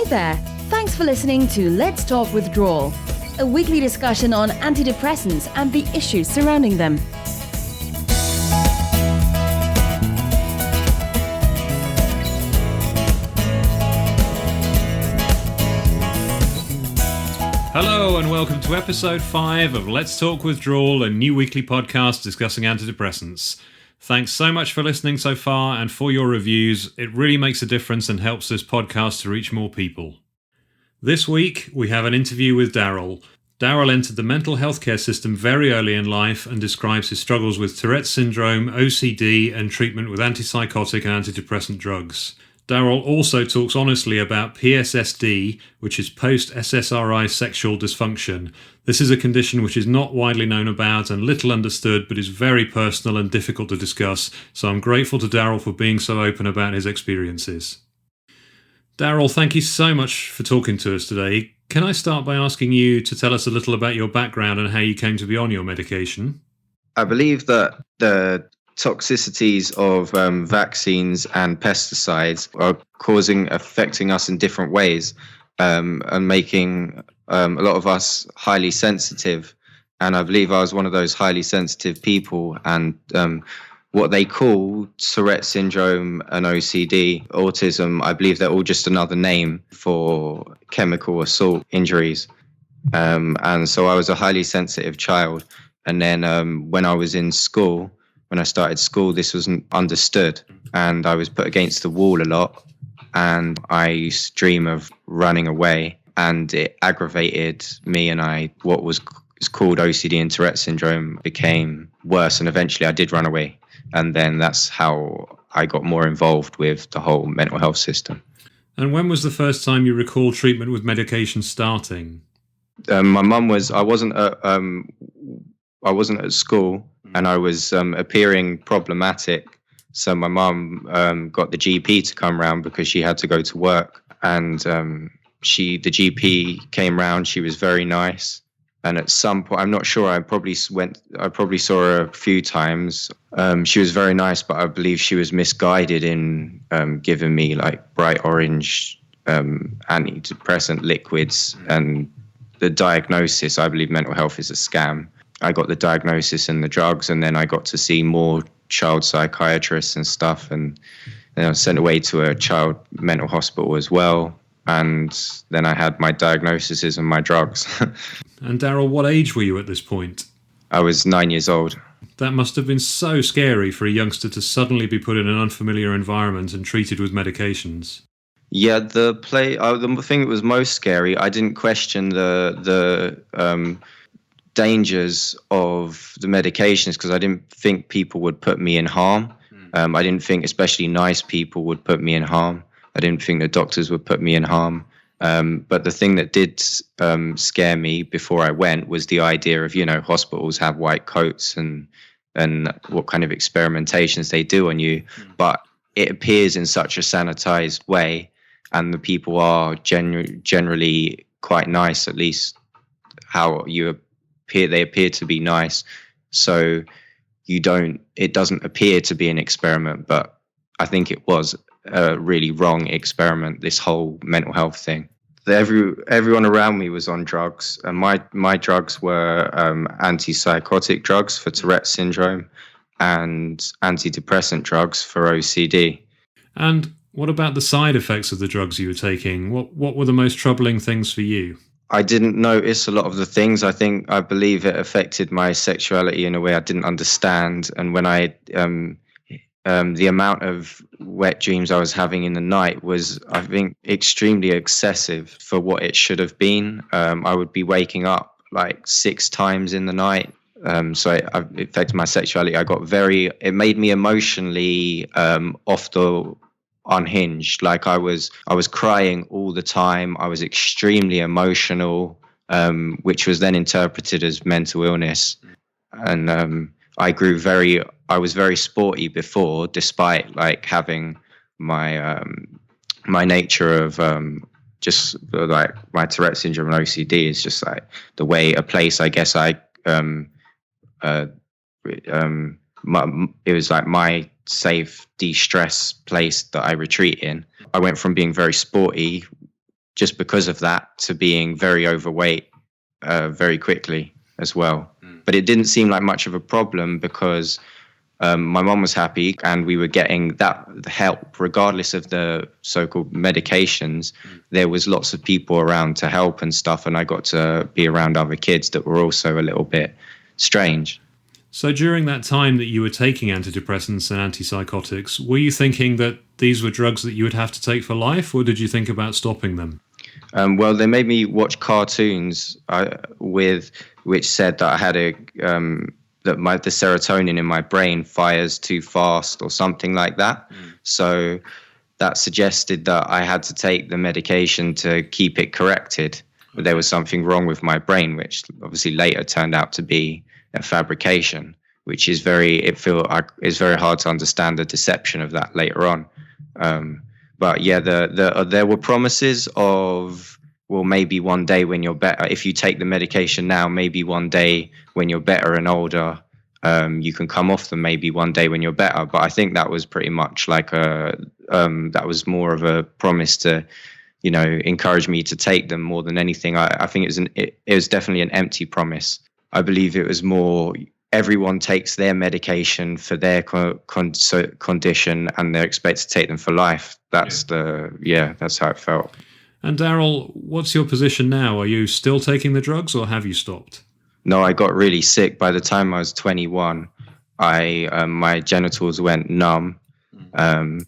there! Thanks for listening to Let's Talk Withdrawal, a weekly discussion on antidepressants and the issues surrounding them. Hello and welcome to episode 5 of Let's Talk Withdrawal, a new weekly podcast discussing antidepressants. Thanks so much for listening so far and for your reviews. It really makes a difference and helps this podcast to reach more people. This week, we have an interview with Daryl. Daryl entered the mental health care system very early in life and describes his struggles with Tourette's syndrome, OCD, and treatment with antipsychotic and antidepressant drugs. Daryl also talks honestly about PSSD, which is post-SSRI Sexual Dysfunction. This is a condition which is not widely known about and little understood, but is very personal and difficult to discuss, so I'm grateful to Daryl for being so open about his experiences. Daryl, thank you so much for talking to us today. Can I start by asking you to tell us a little about your background and how you came to be on your medication? I believe that the toxicities of vaccines and pesticides are affecting us in different ways, and making a lot of us highly sensitive. And I believe I was one of those highly sensitive people. And what they call Tourette's syndrome and OCD, autism, I believe they're all just another name for chemical assault injuries. And so I was a highly sensitive child. And then when I was in school, when I started school, this wasn't understood, and I was put against the wall a lot, and I used to dream of running away, and it aggravated me, and what was called OCD and Tourette syndrome became worse, and eventually I did run away, and then that's how I got more involved with the whole mental health system. And when was the first time you recall treatment with medication starting? My mum I wasn't at school, and I was appearing problematic. So my mum got the GP to come round because she had to go to work. And the GP came round. She was very nice. And at some point, I'm not sure, I probably saw her a few times. She was very nice, but I believe she was misguided in giving me like bright orange antidepressant liquids. And the diagnosis, I believe mental health is a scam. I got the diagnosis and the drugs, and then I got to see more child psychiatrists and stuff, and then I was sent away to a child mental hospital as well, and then I had my diagnoses and my drugs. And Daryl, what age were you at this point? I was 9 years old. That must have been so scary for a youngster to suddenly be put in an unfamiliar environment and treated with medications. Yeah, the thing that was most scary, I didn't question the dangers of the medications because I didn't think people would put me in harm. I didn't think especially nice people would put me in harm. I didn't think the doctors would put me in harm. But the thing that did scare me before I went was the idea of, hospitals have white coats and what kind of experimentations they do on you. But it appears in such a sanitized way, and the people are generally quite nice, at least how they appear to be nice. So it doesn't appear to be an experiment, but I think it was a really wrong experiment, this whole mental health thing. Everyone around me was on drugs, and my drugs were antipsychotic drugs for Tourette's syndrome and antidepressant drugs for OCD. And what about the side effects of the drugs you were taking? What were the most troubling things for you? I didn't notice a lot of the things. I believe it affected my sexuality in a way I didn't understand. And when the amount of wet dreams I was having in the night was, I think, extremely excessive for what it should have been. I would be waking up like 6 times in the night. So it affected my sexuality. It made me emotionally unhinged. Like I was crying all the time. I was extremely emotional, which was then interpreted as mental illness. And I was very sporty before, despite like having my nature of just like my Tourette syndrome and OCD is just like the way a place, I guess it was like my safe de-stress place that I retreat in. I went from being very sporty just because of that to being very overweight very quickly as well. But it didn't seem like much of a problem because my mom was happy and we were getting that help regardless of the so-called medications. There was lots of people around to help and stuff, and I got to be around other kids that were also a little bit strange. So during that time that you were taking antidepressants and antipsychotics, were you thinking that these were drugs that you would have to take for life, or did you think about stopping them? Well, they made me watch cartoons which said that I had the serotonin in my brain fires too fast or something like that. So that suggested that I had to take the medication to keep it corrected. But there was something wrong with my brain, which obviously later turned out to be a fabrication, which is it's very hard to understand the deception of that later on. But yeah, there were promises of, well, maybe one day when you're better, if you take the medication now, maybe one day when you're better and older, you can come off them, maybe one day when you're better. But I think that was pretty much like that was more of a promise to, encourage me to take them more than anything. I think it was definitely an empty promise. I believe it was more, everyone takes their medication for their condition and they're expected to take them for life. That's how it felt. And Daryl, what's your position now? Are you still taking the drugs or have you stopped? No, I got really sick. By the time I was 21, my genitals went numb, and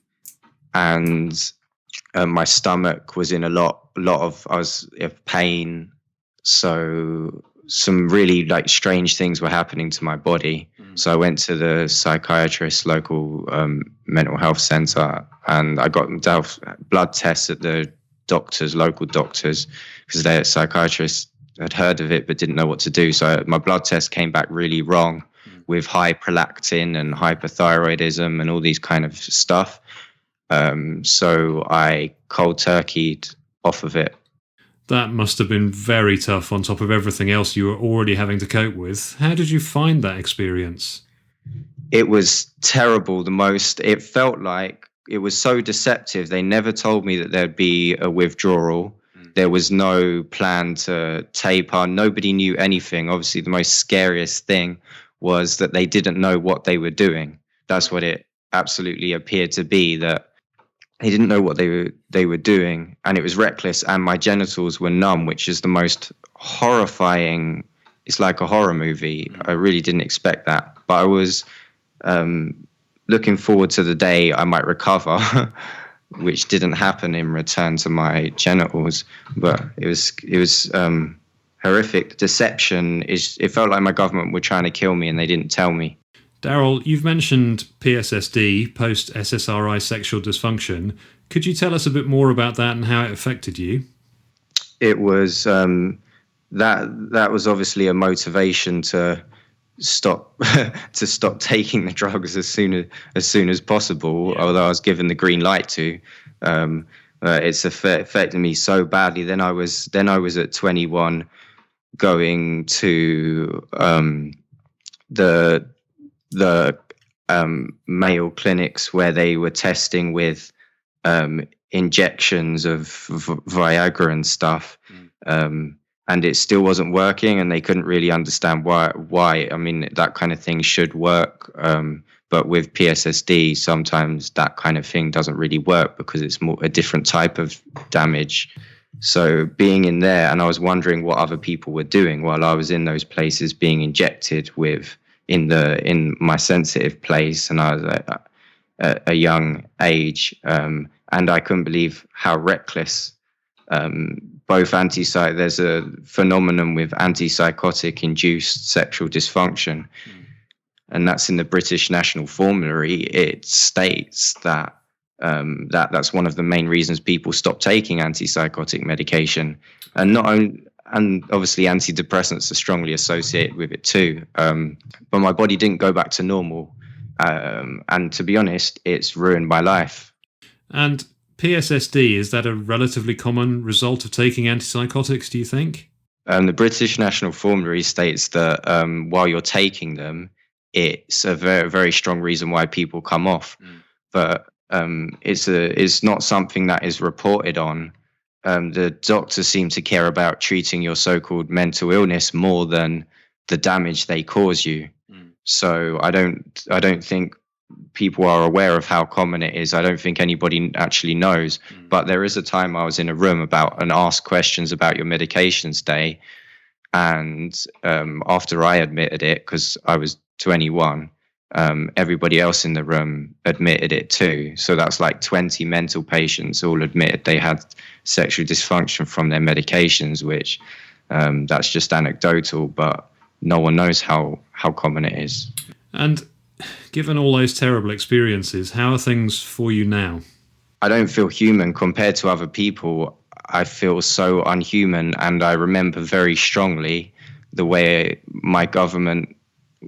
my stomach was in a lot of pain. So some really like strange things were happening to my body. So I went to the psychiatrist, local mental health center, and I got blood tests at the local doctors, because their psychiatrists had heard of it but didn't know what to do. So my blood test came back really wrong with high prolactin and hypothyroidism and all these kind of stuff. So I cold turkeyed off of it. That must have been very tough on top of everything else you were already having to cope with. How did you find that experience? It was terrible. It felt like it was so deceptive. They never told me that there'd be a withdrawal. There was no plan to taper. Nobody knew anything. Obviously, the most scariest thing was that they didn't know what they were doing. That's what it absolutely appeared to be, that they didn't know what they were doing, and it was reckless. And my genitals were numb, which is the most horrifying. It's like a horror movie. I really didn't expect that, but I was looking forward to the day I might recover, which didn't happen in return to my genitals. But it was horrific. Deception it felt like my government were trying to kill me, and they didn't tell me. Daryl, you've mentioned PSSD, post-SSRI Sexual Dysfunction. Could you tell us a bit more about that and how it affected you? It was that was obviously a motivation to stop taking the drugs as soon as possible. Yeah. Although I was given the green light to, it's affected me so badly. Then I was at 21, going to the male clinics where they were testing with injections of Viagra and stuff, and it still wasn't working, and they couldn't really understand why. I mean, that kind of thing should work, but with PSSD, sometimes that kind of thing doesn't really work because it's more a different type of damage. So being in there, and I was wondering what other people were doing while I was in those places being injected with in my sensitive place, and I was at a young age, and I couldn't believe how reckless both there's a phenomenon with antipsychotic induced sexual dysfunction, and that's in the British National Formulary. It states that that's one of the main reasons people stop taking antipsychotic medication, and obviously antidepressants are strongly associated with it too. But my body didn't go back to normal, and to be honest, it's ruined my life. And PSSD, is that a relatively common result of taking antipsychotics, do you think? The British National Formulary states that while you're taking them, it's a very, very strong reason why people come off. But it's not something that is reported on the doctors seem to care about treating your so-called mental illness more than the damage they cause you. So I don't think people are aware of how common it is. I don't think anybody actually knows. But there is a time I was in a room and asked questions about your medications day, and after I admitted it, because I was 21, everybody else in the room admitted it too. So that's like 20 mental patients all admitted they had sexual dysfunction from their medications, which that's just anecdotal, but no one knows how common it is. And given all those terrible experiences, how are things for you now? I don't feel human compared to other people. I feel so unhuman, and I remember very strongly the way my government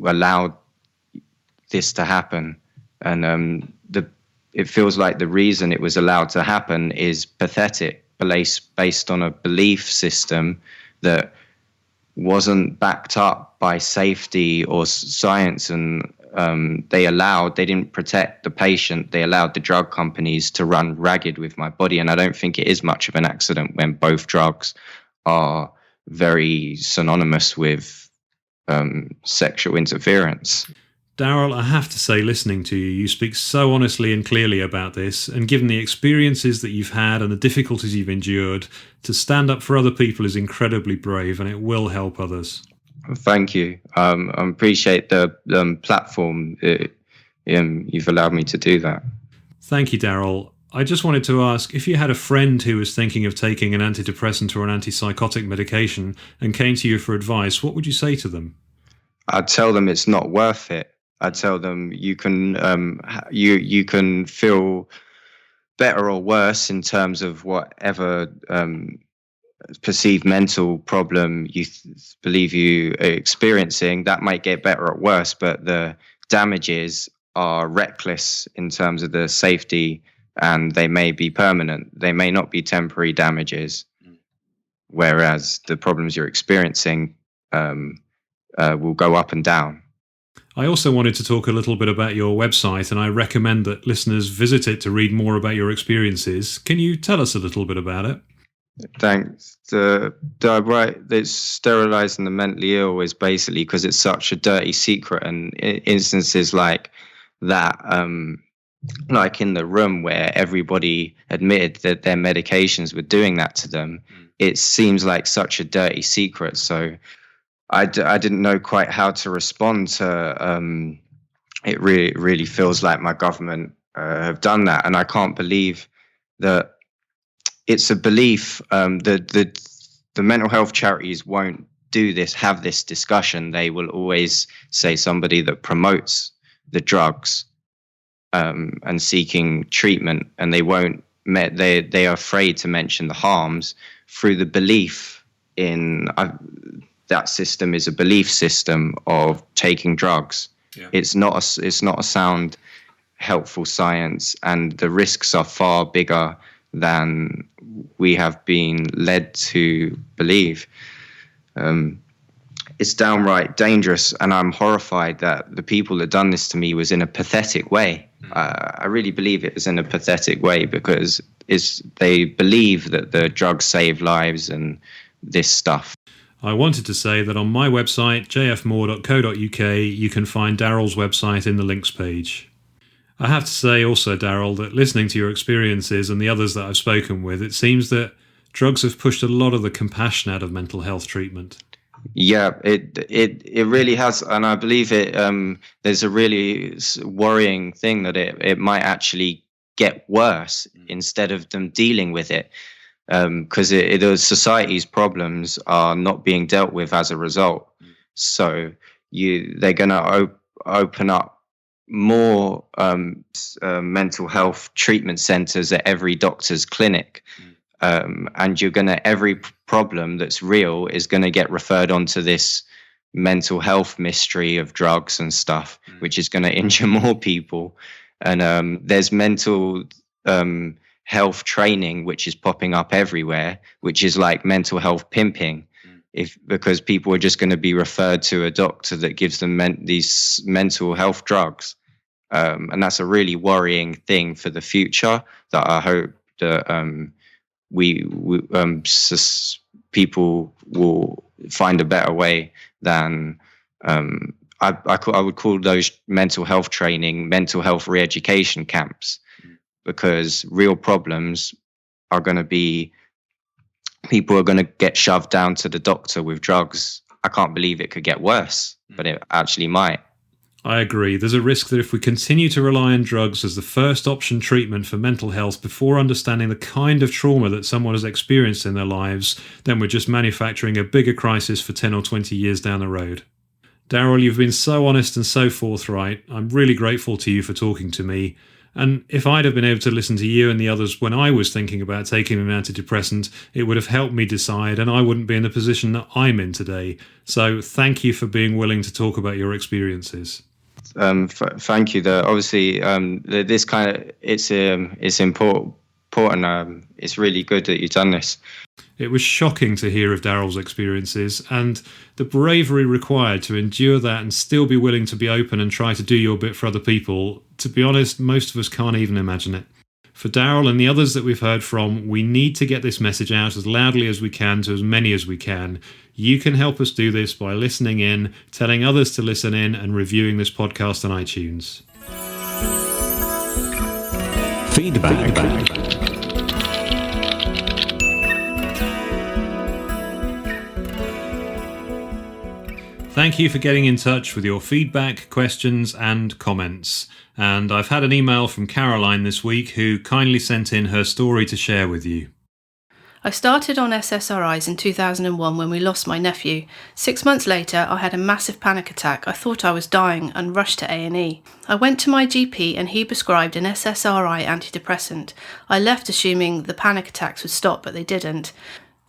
allowed this to happen. And it feels like the reason it was allowed to happen is pathetic, based on a belief system that wasn't backed up by safety or science, and they didn't protect the patient. They allowed the drug companies to run ragged with my body, and I don't think it is much of an accident when both drugs are very synonymous with sexual interference. Daryl, I have to say, listening to you, you speak so honestly and clearly about this, and given the experiences that you've had and the difficulties you've endured, to stand up for other people is incredibly brave, and it will help others. Thank you. I appreciate the platform. You've allowed me to do that. Thank you, Daryl. I just wanted to ask, if you had a friend who was thinking of taking an antidepressant or an antipsychotic medication and came to you for advice, what would you say to them? I'd tell them it's not worth it. I'd tell them you can feel better or worse in terms of whatever perceived mental problem you believe you are experiencing. That might get better or worse, but the damages are reckless in terms of the safety, and they may be permanent. They may not be temporary damages, whereas the problems you're experiencing will go up and down. I also wanted to talk a little bit about your website, and I recommend that listeners visit it to read more about your experiences. Can you tell us a little bit about it? Thanks. It's sterilizing the mentally ill is basically because it's such a dirty secret, and instances like that, like in the room where everybody admitted that their medications were doing that to them, it seems like such a dirty secret. So I didn't know quite how to respond to it. Really feels like my government have done that, and I can't believe that it's a belief. The mental health charities won't have this discussion. They will always say somebody that promotes the drugs and seeking treatment, and they won't. They are afraid to mention the harms through the belief in. That system is a belief system of taking drugs. Yeah. It's not a sound, helpful science, and the risks are far bigger than we have been led to believe. It's downright dangerous, and I'm horrified that the people that done this to me was in a pathetic way. I really believe it was in a pathetic way because they believe that the drugs save lives and this stuff. I wanted to say that on my website, jfmoore.co.uk, you can find Daryl's website in the links page. I have to say also, Daryl, that listening to your experiences and the others that I've spoken with, it seems that drugs have pushed a lot of the compassion out of mental health treatment. Yeah, it really has, and I believe it. There's a really worrying thing that it might actually get worse instead of them dealing with it. Because the society's problems are not being dealt with as a result. So they're going to open up more mental health treatment centers at every doctor's clinic. And every problem that's real is going to get referred onto this mental health mystery of drugs and stuff, which is going to injure more people. And there's mental health training which is popping up everywhere, which is like mental health pimping, because people are just going to be referred to a doctor that gives them these mental health drugs, and that's a really worrying thing for the future that I hope that people will find a better way than I would call those mental health training, mental health re-education camps, because real problems are going to be, people are going to get shoved down to the doctor with drugs. I can't believe it could get worse, but it actually might. I agree. There's a risk that if we continue to rely on drugs as the first option treatment for mental health before understanding the kind of trauma that someone has experienced in their lives, then we're just manufacturing a bigger crisis for 10 or 20 years down the road. Daryl, you've been so honest and so forthright. I'm really grateful to you for talking to me. And if I'd have been able to listen to you and the others when I was thinking about taking an antidepressant, it would have helped me decide, and I wouldn't be in the position that I'm in today. So thank you for being willing to talk about your experiences. Thank you. Obviously, this kind of it's important. It's really good that you've done this. It was shocking to hear of Daryl's experiences and the bravery required to endure that and still be willing to be open and try to do your bit for other people. To be honest, most of us can't even imagine it. For Daryl and the others that we've heard from, we need to get this message out as loudly as we can to as many as we can. You can help us do this by listening in, telling others to listen in, and reviewing this podcast on iTunes. Feedback. Thank you for getting in touch with your feedback, questions and comments. And I've had an email from Caroline this week who kindly sent in her story to share with you. I started on SSRIs in 2001 when we lost my nephew. 6 months later, I had a massive panic attack. I thought I was dying and rushed to A&E. I went to my GP and he prescribed an SSRI antidepressant. I left assuming the panic attacks would stop, but they didn't.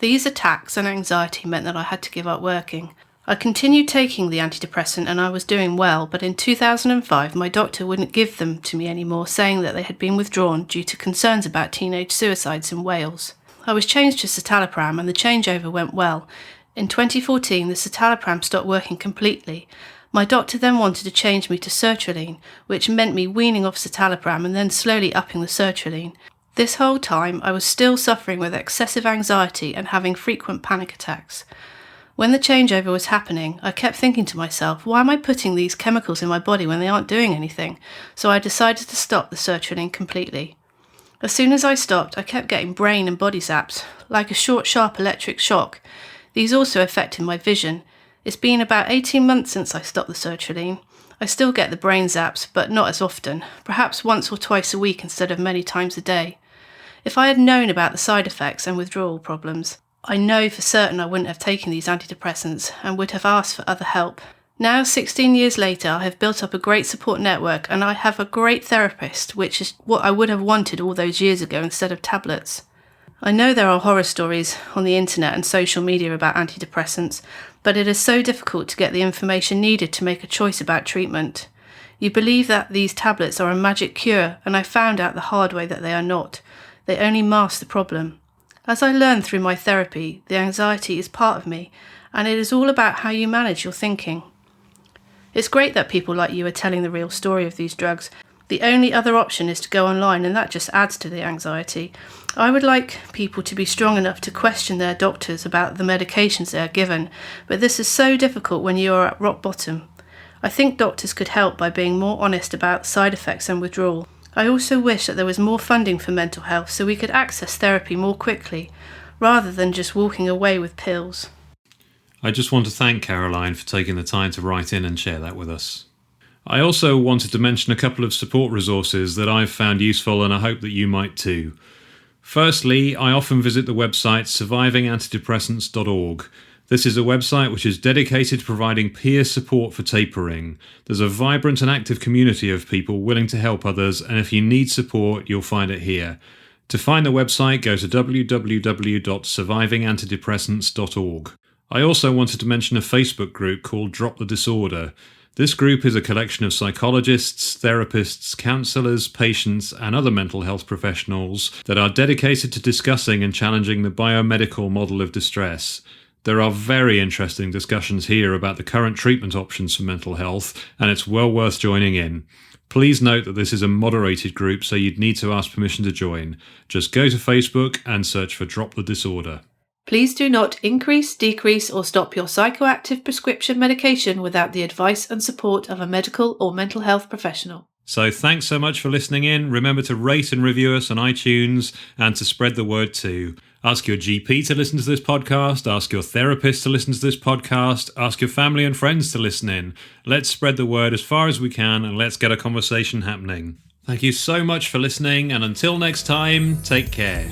These attacks and anxiety meant that I had to give up working. I continued taking the antidepressant and I was doing well, but in 2005 my doctor wouldn't give them to me anymore, saying that they had been withdrawn due to concerns about teenage suicides in Wales. I was changed to citalopram and the changeover went well. In 2014 the citalopram stopped working completely. My doctor then wanted to change me to sertraline, which meant me weaning off citalopram and then slowly upping the sertraline. This whole time I was still suffering with excessive anxiety and having frequent panic attacks. When the changeover was happening, I kept thinking to myself, why am I putting these chemicals in my body when they aren't doing anything? So I decided to stop the sertraline completely. As soon as I stopped, I kept getting brain and body zaps, like a short, sharp electric shock. These also affected my vision. It's been about 18 months since I stopped the sertraline. I still get the brain zaps, but not as often, perhaps once or twice a week instead of many times a day. If I had known about the side effects and withdrawal problems, I know for certain I wouldn't have taken these antidepressants and would have asked for other help. Now, 16 years later, I have built up a great support network and I have a great therapist, which is what I would have wanted all those years ago instead of tablets. I know there are horror stories on the internet and social media about antidepressants, but it is so difficult to get the information needed to make a choice about treatment. You believe that these tablets are a magic cure, and I found out the hard way that they are not. They only mask the problem. As I learned through my therapy, the anxiety is part of me, and it is all about how you manage your thinking. It's great that people like you are telling the real story of these drugs. The only other option is to go online, and that just adds to the anxiety. I would like people to be strong enough to question their doctors about the medications they are given, but this is so difficult when you are at rock bottom. I think doctors could help by being more honest about side effects and withdrawal. I also wish that there was more funding for mental health so we could access therapy more quickly, rather than just walking away with pills. I just want to thank Caroline for taking the time to write in and share that with us. I also wanted to mention a couple of support resources that I've found useful and I hope that you might too. Firstly, I often visit the website survivingantidepressants.org. This is a website which is dedicated to providing peer support for tapering. There's a vibrant and active community of people willing to help others, and if you need support, you'll find it here. To find the website, go to www.survivingantidepressants.org. I also wanted to mention a Facebook group called Drop the Disorder. This group is a collection of psychologists, therapists, counsellors, patients, and other mental health professionals that are dedicated to discussing and challenging the biomedical model of distress. There are very interesting discussions here about the current treatment options for mental health, and it's well worth joining in. Please note that this is a moderated group, so you'd need to ask permission to join. Just go to Facebook and search for Drop the Disorder. Please do not increase, decrease, or stop your psychoactive prescription medication without the advice and support of a medical or mental health professional. So thanks so much for listening in. Remember to rate and review us on iTunes and to spread the word too. Ask your GP to listen to this podcast. Ask your therapist to listen to this podcast. Ask your family and friends to listen in. Let's spread the word as far as we can and let's get a conversation happening. Thank you so much for listening, and until next time, take care.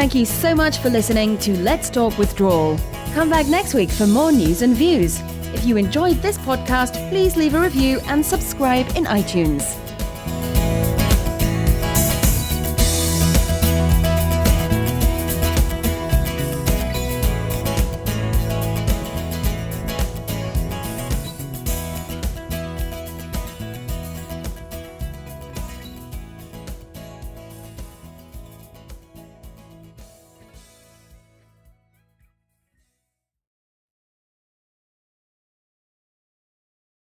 Thank you so much for listening to Let's Talk Withdrawal. Come back next week for more news and views. If you enjoyed this podcast, please leave a review and subscribe in iTunes.